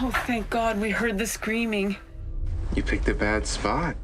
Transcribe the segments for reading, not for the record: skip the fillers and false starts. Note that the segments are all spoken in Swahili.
Oh, thank God we heard the screaming. You picked a bad spot.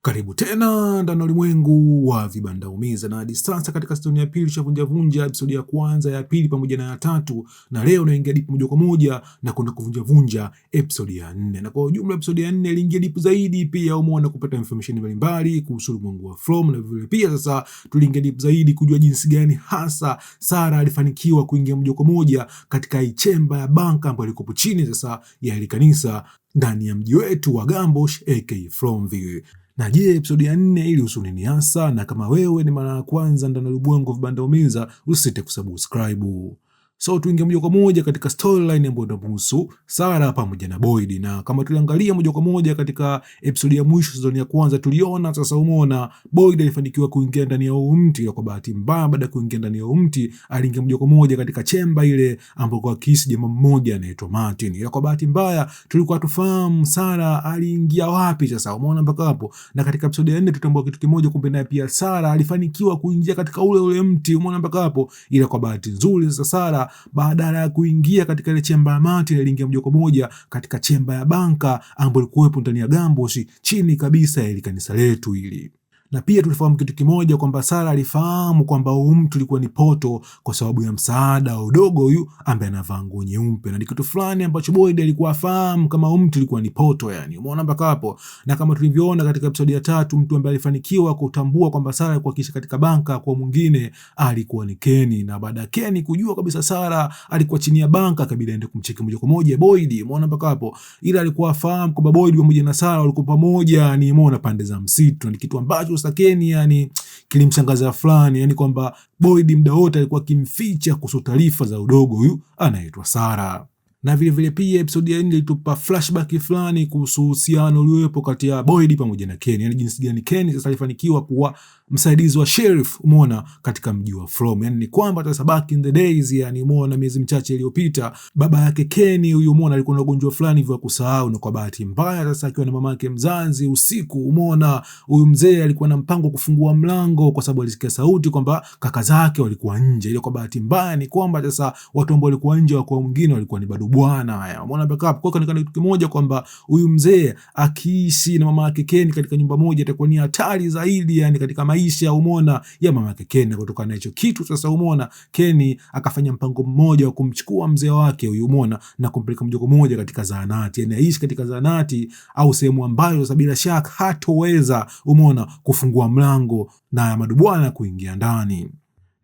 Karibu tena ndani ulimwengu wa vibandaumiza, na hadi sasa katika season ya pili tulishavunja episode ya kwanza, ya pili pamoja na ya tatu, na leo naingia deep moja kwa moja na kwenda kuvunja episode ya 4. Na kwa ujumla episode ya 4 iliingia deep zaidi, pia umeona kupata information mbalimbali kuhusu ulimwengu wa From, na vile pia sasa tuliingia deep zaidi kujua jinsi gani hasa Sarah alifanikiwa kuingia moja kwa moja katika chemba ya banka ambayo ilikuwa chini sasa ya ile kanisa ndani ya mji wetu wa Gambosh aka Fromville. Na je, episode ya 4 ilihusu nini hasa? Na kama wewe ni mara ya kwanza ndani ya ulimwengu wa vibandaumiza, usisite kusubscribe. So tuingie moja kwa moja katika storyline ambayo inamhusu Sarah pamoja na Boyd. Na kama tuliangalia moja kwa moja katika episode ya mwisho season ya kwanza, tuliona sasa umeona Boyd alifanikiwa kuingia ndani ya mti, na kwa bahati mbaya baada ya kuingia ndani ya mti aliingia moja kwa moja katika chemba ile ambapo kwa kisi jamaa mmoja anaitwa Martin. Ila kwa bahati mbaya tulikuwa tufahamu Sarah aliingia wapi sasa, umeona mpaka hapo. Na katika episode ya 4 tutambua kitu kimoja, kumbe naye pia Sarah alifanikiwa kuingia katika ule mti, umeona mpaka hapo. Ila kwa bahati nzuri sasa Sarah badala ya kuingia katika ile chemba ya Martin aliingia moja kwa moja katika chemba ya banka ambayo ilikuwepo ndani ya Gambosh chini kabisa ya ile kanisa letu hili. Na pia tulifahamu kitu kimoja kwamba Sarah alifahamu kwamba huyu mtu alikuwa ni poto kwa sababu ya msaada wa udogo huyu ambaye anavaa nguo nyeupe, na ni kitu fulani ambacho Boyd alikuwa afahamu kama huyu mtu alikuwa ni poto yani. Umeona mpaka hapo. Na kama tulivyoona katika episode ya 3, mtu ambaye alifanikiwa kutambua kwamba Sarah alikuwa kisha katika banka kwa mwingine alikuwa ni Kenny, na baada ya Kenny kujua kabisa Sarah alikuwa chini ya banka kabla aende kumcheki moja kwa moja Boyd. Umeona mpaka hapo. Ila alikuwa afahamu kwamba Boyd pamoja na Sarah walikuwa pamoja ni umeona pande za msitu, ni kitu ambacho Kenny yani kilimshangaza fulani, yani kwamba Boyd muda wote alikuwa kimficha kuhusu taarifa za udogo huyu anaitwa Sarah. Na vile pia episode ya 4 ilitupa flashback fulani kuhusu uhusiano uliopo kati ya Boyd pamoja na Kenny, yani jinsi gani Kenny sasa alifanikiwa kuwa msaidizi wa sheriff umeona katika mji wa From. Yani ni kwamba sasa back in the days, yani umeona miezi michache iliyopita baba yake Kenny huyu umeona alikuwa na ugonjwa fulani hivyo kusahau, na kwa bahati mbaya sasa akiwa na mama yake mzazi usiku umeona huyu mzee alikuwa na mpango kufungua mlango kwa sababu alisikia sauti kwamba kaka zake walikuwa nje. Ile kwa bahati mbaya ni kwamba sasa watu ambao walikuwa nje kwa mwingine walikuwa ni bado bwana haya. Umeona backup kwa kana kitu kimoja kwamba huyu mzee akiishi na mama yake Kenny katika nyumba moja itakuwa ni hatari zaidi yani katika maisha umeona ya mama yake Kenny. Kutoka na hicho kitu sasa umeona Kenny akafanya mpango mmoja wa kumchukua mzee wake huyu umeona na kumpeleka moja kwa moja katika zahanati, yani aishi katika zahanati au sehemu ambayo sasa bila shaka hatoweza umeona kufungua mlango na madubwana kuingia ndani.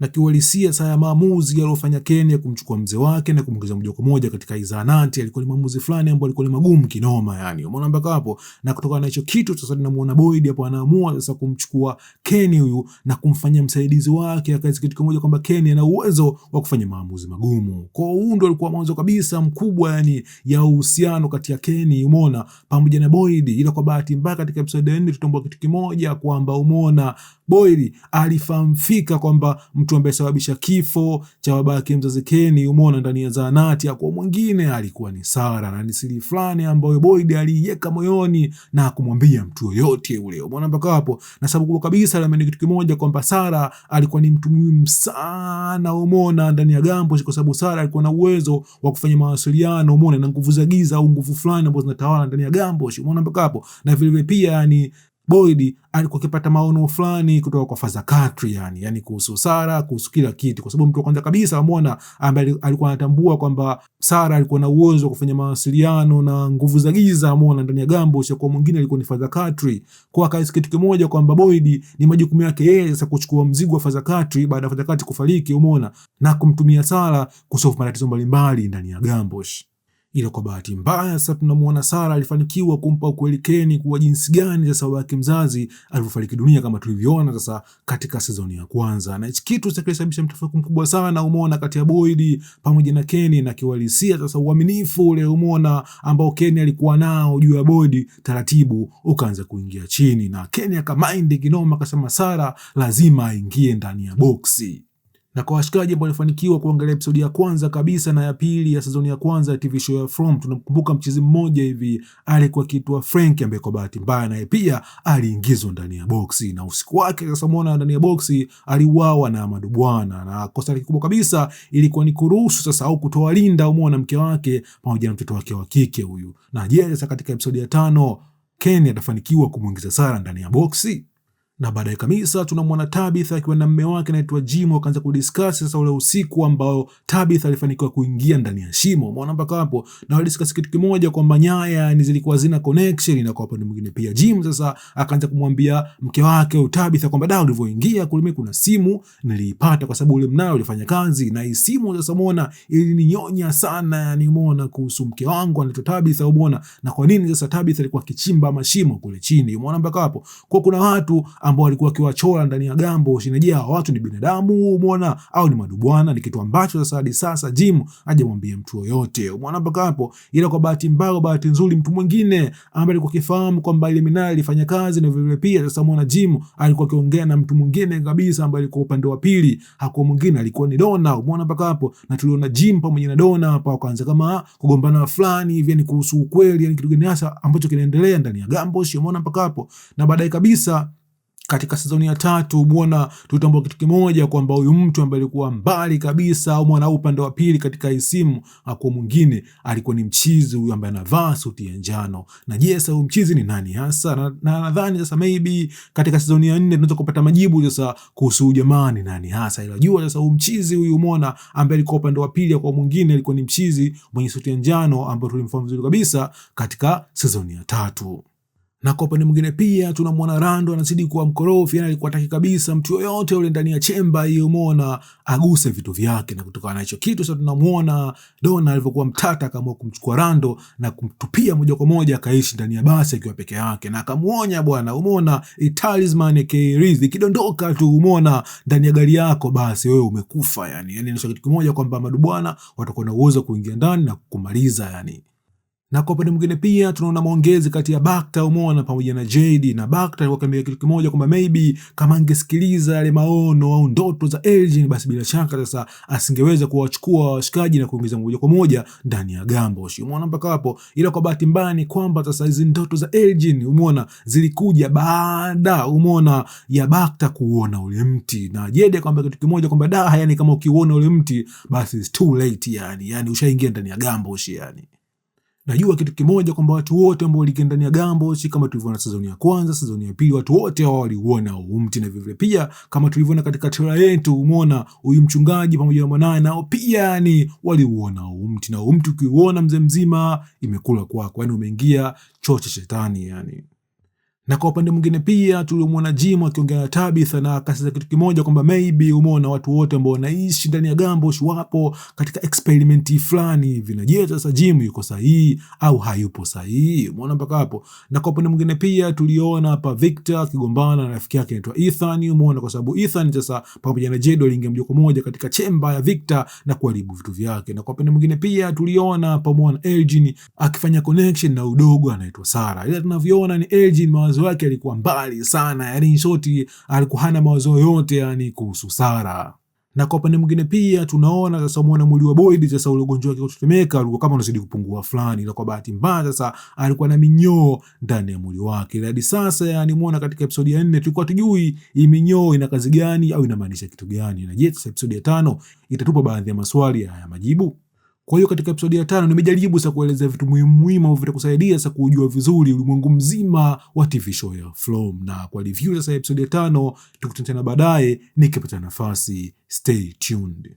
Na kiuhalisia saa maamuzi aliyofanya Kenny ya kumchukua mzee wake na kumwingiza moja kwa moja katika zahanati alikuwa ni maamuzi fulani ambayo alikuwa ni magumu kinoma yani. Umeona mpaka hapo. Na kutokana na hicho kitu sasa tunamuona Boyd hapo anaamua sasa kumchukua Kenny huyu na kumfanyia msaidizi wake, akazi kitu kimoja kwamba Kenny ana uwezo wa kufanya maamuzi magumu. Kwa hiyo ndio alikuwa mwanzo kabisa mkubwa yani ya uhusiano kati ya Kenny umeona pamoja na Boyd. Ila kwa bahati mbaya katika episode ya 4 tutambua kitu kimoja kwamba umeona Boyd alifahamika kwamba mtu ambaye sababisha kifo cha baba yake mzazi Kenny umeona ndani ya zahanati kwa mwingine alikuwa ni Sarah, na ni siri fulani ambayo Boyd aliiweka moyoni na kumwambia mtu yoyote yule. Umeona mpaka hapo. Na sababu kabisa la kitu kimoja kwamba Sarah alikuwa ni mtu muhimu sana umeona ndani ya Gambosh, kwa sababu Sarah alikuwa na uwezo wa kufanya mawasiliano umeona na nguvu za giza au nguvu fulani ambazo zinatawala ndani ya Gambosh. Umeona mpaka hapo. Na vile pia yani Boyd alikuwa akipata maono fulani kutoka kwa Father Katri yani kuhusu Sarah, kuhusu kila kitu, kwa sababu mtu wa kwanza kabisa umeona ambaye alikuwa anatambua kwamba Sarah alikuwa na uwezo wa kufanya mawasiliano na nguvu za giza umeona ndani ya Gambosh, kwa mwingine alikuwa ni Father Katri. Kwa akaisi kitu kimoja kwamba Boyd ni majukumu yake yeye sasa kuchukua mzigo wa Father Katri baada ya Father Katri kufariki umeona na kumtumia Sarah kusolve matatizo mbalimbali ndani ya Gambosh. Ila kwa bahati mbaya sasa tunamuona Sarah alifanikiwa kumpa ukweli Kenny kuwa jinsi gani sasa baba yake mzazi alifariki dunia kama tulivyoona sasa katika season ya kwanza. Na hichi kitu kilisababisha mtafaruku mkubwa sana umeona kati ya Boyd pamoja na Kenny, na kiuhalisia sasa uaminifu ule umeona ambao Kenny alikuwa nao juu ya Boyd taratibu ukaanza kuingia chini, na Kenny akamind kinoma akasema Sarah lazima aingie ndani ya boksi. Na kwa washikaji ambao walifanikiwa kuangalia episodi ya kwanza kabisa na ya pili ya sezoni ya kwanza ya TV show ya From, tunamkumbuka mchizi mmoja hivi alikuwa akiitwa Frank, ambaye kwa bahati mbaya naye pia aliingizwa ndani ya boksi, na usiku wake sasa muona ndani ya boksi aliuawa na Madubwana, na kosa lake kubwa kabisa ilikuwa ni kuruhusu sasa au kutoa linda au muona mke wake pamoja na mtoto wake wa kike huyu. Na je, sasa katika episodi ya 5 Ken atafanikiwa kumuingiza Sarah ndani ya boksi? Na baadaye kabisa tunamwona Tabitha akiwa na mume wake anaitwa Jim, wakaanza kudiscuss sasa ule usiku ambao Tabitha alifanikiwa kuingia ndani ya shimo. Umeona mpaka hapo, na walidiscuss kitu kimoja kwamba nyaya ni zilikuwa zina connection, na kwa upande mwingine pia Jim sasa akaanza kumwambia mke wake Tabitha kwamba da, ulivyoingia kule kuna simu niliipata kwa sababu ule mnara ulifanya kazi, na hii simu sasa umeona ilininyonya sana, yani umeona kuhusu mke wangu anaitwa Tabitha, umeona na kwa nini sasa Tabitha alikuwa akichimba mashimo kule chini. Umeona mpaka hapo, kwa kuna watu ambao walikuwa wakiwachora ndani ya gambo. Shinajia watu ni binadamu, umeona, au ni madubwana, ni kitu ambacho sasa hadi sasa Jim hajamwambia mtu yoyote. Umeona mpaka hapo, ila kwa bahati mbaya, bahati nzuri, mtu mwingine ambaye alikuwa akifahamu kwamba ile minara ilifanya kazi, na vile pia sasa muona Jim alikuwa akiongea na mtu mwingine kabisa ambaye alikuwa upande wa pili, hakuwa mwingine, alikuwa ni Donna. Umeona mpaka hapo, na tuliona Jim pamoja na Donna hapa wakaanza kama kugombana fulani hivi, ni kuhusu ukweli, yani kitu gani hasa ambacho kinaendelea ndani ya gambo. Umeona mpaka hapo, na baadaye kabisa katika sezoni ya 3 bwana tutambua kitu kimoja kwamba huyu mtu ambaye alikuwa mbali kabisa au mwana upande wa pili katika hii simu hakuwa mwingine, alikuwa ni mchizi huyu ambaye anavaa suti ya njano. Na je, sasa huyu mchizi ni nani hasa? Na nadhani sasa maybe katika sezoni ya 4 tunaweza kupata majibu sasa kuhusu jamaa ni nani hasa. Ila jua sasa huyu mchizi huyu umeona ambaye alikuwa upande wa pili kwa mwingine alikuwa ni mchizi mwenye suti ya njano ambaye tulimfahamu vizuri kabisa katika sezoni ya 3. Na kwa upande mwingine pia tunamwona Rando anazidi kuwa mkorofi, yani alikuwa hataki kabisa mtu yoyote yule ndani ya chemba hiyo umeona aguse vitu vyake, na kutokana na hicho kitu sasa tunamwona Donna alivyokuwa mtata kama kumchukua Rando na kumtupia moja kwa moja akaishi ndani ya basi akiwa peke yake, na akamuonya bwana, umeona talisman Riz kidondoka tu umeona ndani ya gari yako basi wewe umekufa, yani ni kitu kimoja kwamba madubwana watakuwa na uwezo kuingia ndani na kukumaliza yani. Na kwa upande mwingine pia tunaona maongezi kati ya Bacta umeona pamoja na Jade, na Bacta alikuwa kama kitu kimoja kwamba maybe kama angesikiliza yale maono au ndoto za Elgin, basi bila shaka sasa asingeweza kuwachukua washikaji na kuingiza moja kwa moja ndani ya gambo. Umeona mpaka hapo, ila kwa bahati mbaya ni kwamba sasa hizo ndoto za Elgin umeona zilikuja baada umeona ya Bacta kuona ule mti, na Jade kwamba kitu kimoja kwamba da, yani kama ukiona ule mti basi it's too late, yani ushaingia ndani ya gambo yani. Najua kitu kimoja kwamba watu wote ambao waliingia ndani ya gambo kama tulivyoona sezoni ya kwanza, sezoni ya pili, watu wote hao waliuona huu mti, na vile pia kama tulivyoona katika trailer yetu umeona huyu mchungaji pamoja na mwanae nao pia yani waliuona huu mti, na huu mti ukiuona mzee mzima imekula kwako, yani umeingia choo cha shetani yani. Na kwa upande mwingine pia tulimuona Jim akiongea na Tabitha na akasema kitu kimoja kwamba maybe umeona watu wote ambao wanaishi ndani ya gambo wapo katika experiment fulani hivi, na je sasa Jim yuko sahihi au hayupo sahihi? Umeona mpaka hapo. Na kwa upande mwingine pia tuliona hapa Victor akigombana na rafiki yake anaitwa Ethan, umeona kwa sababu Ethan sasa pamoja na Jade waliingia moja kwa moja katika chemba ya Victor na kuharibu vitu vyake. Na kwa upande mwingine pia tuliona pamoja na Elgin akifanya connection na udogo anaitwa Sarah. Ila tunavyoona ni Elgin mawazo yake alikuwa mbali sana, yani shoti alikuwa hana mawazo yote yani kuhusu Sarah. Na kwa upande mwingine pia tunaona sasa muona mwili wa Boyd sasa ule ugonjwa wake kutetemeka ulikuwa kama unazidi kupungua fulani, ila kwa bahati mbaya sasa alikuwa na minyoo ndani ya mwili wake. Hadi sasa yani muona katika episode ya 4 tulikuwa tujui hii minyoo ina kazi gani au inamaanisha kitu gani, na je sasa episode ya 5 itatupa baadhi ya maswali haya majibu. Kwa hiyo katika episodi ya 5 nimejaribu sasa kueleza vitu muhimu ambavyo vitakusaidia sasa kujua vizuri ulimwengu mzima wa TV show ya From. Na kwa review sasa episodi ya 5 tukutane tena baadaye nikipata nafasi. Stay tuned.